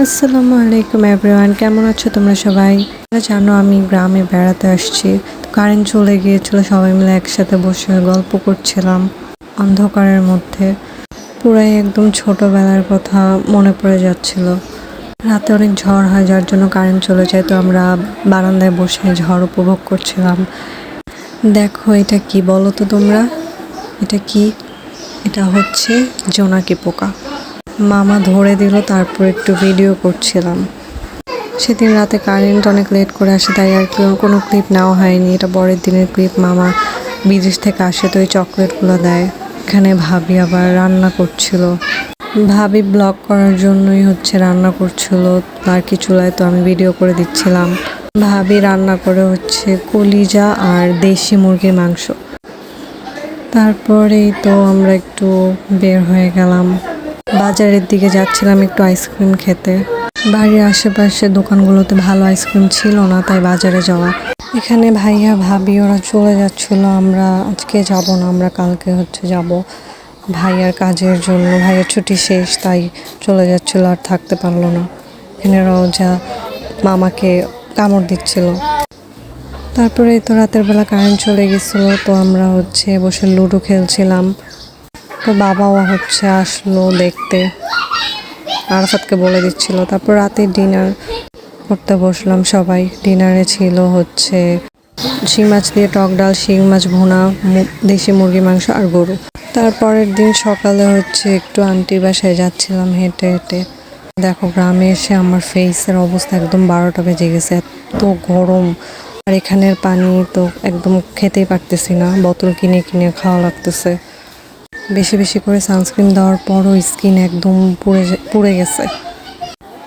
আসসালামু আলাইকুম এভরিওয়ান, কেমন আছো তোমরা সবাই? জানো আমি গ্রামে বেড়াতে আসছি। কারেন্ট চলে গিয়েছিল, সবাই মিলে একসাথে বসে গল্প করছিলাম অন্ধকারের মধ্যে। পুরাই একদম ছোটবেলার কথা মনে পড়ে যাচ্ছিল। রাতে অনেক ঝড় হয় যার জন্য কারেন্ট চলে যায়, তো আমরা বারান্দায় বসে ঝড় উপভোগ করছিলাম। দেখো এটা কি বলো তো তোমরা, এটা কি? এটা হচ্ছে জোনাকি পোকা। মামা ধরে দিল, তারপর একটু ভিডিও করছিলাম। সেদিন রাতে কারেন্ট অনেক লেট করে আসে, তাই আর কোনো ক্লিপ নেওয়া হয়নি। এটা পরের দিনের ক্লিপ। মামা বিদেশ থেকে আসে, তো এই চকলেটগুলো দেয়। এখানে ভাবি আবার রান্না করছিল। ভাবি ব্লগ করার জন্যই রান্না করছিল আর কি চুলায়, তো আমি ভিডিও করে দিচ্ছিলাম। ভাবি রান্না করে কলিজা আর দেশি মুরগির মাংস। তারপরেই তো আমরা একটু বের হয়ে গেলাম, বাজারের দিকে যাচ্ছিলাম একটু আইসক্রিম খেতে। বাড়ির আশেপাশে দোকানগুলোতে ভালো আইসক্রিম ছিল না, তাই বাজারে যাওয়া। এখানে ভাইয়া ভাবি ওরা চলে যাচ্ছিল। আমরা আজকে যাব না, আমরা কালকে যাব ভাইয়ার কাজের জন্য। ভাইয়ার ছুটি শেষ, তাই চলে যাচ্ছিল, আর থাকতে পারলো না। এখানে রোজা মামাকে কামড় দিচ্ছিল। তারপরে তো রাতের বেলা কারেন্ট চলে গেছিলো, তো আমরা বসে লুডো খেলছিলাম। তো বাবাও আসলো দেখতে, আরাফাতকে বলে দিচ্ছিল। তারপর রাতে ডিনার করতে বসলাম সবাই। ডিনারে ছিল শিং মাছ দিয়ে টক ডাল, শিং মাছ ভুনা, দেশি মুরগি মাংস আর গরু। তারপরের দিন সকালে একটু আন্টির বাসায় যাচ্ছিলাম হেঁটে হেঁটে। দেখো গ্রামে এসে আমার ফেসের অবস্থা একদম 12টা বেজে গেছে, এত গরম। আর এখানের পানি তো একদম খেতেই পারতেছি না, বোতল কিনে কিনে খাওয়া লাগতেছে। বেশি বেশি করে সানস্ক্রিন দেওয়ার পরও স্কিন একদম পুড়ে গেছে।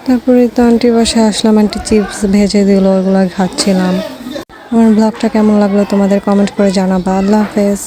তারপরে তো আন্টির বাসায় আসলাম, আন্টি চিপস ভেজে দিল, ওগুলো খাচ্ছিলাম। আমার ব্লগটা কেমন লাগলো তোমাদের কমেন্ট করে জানাবা। আল্লাহ হাফেজ।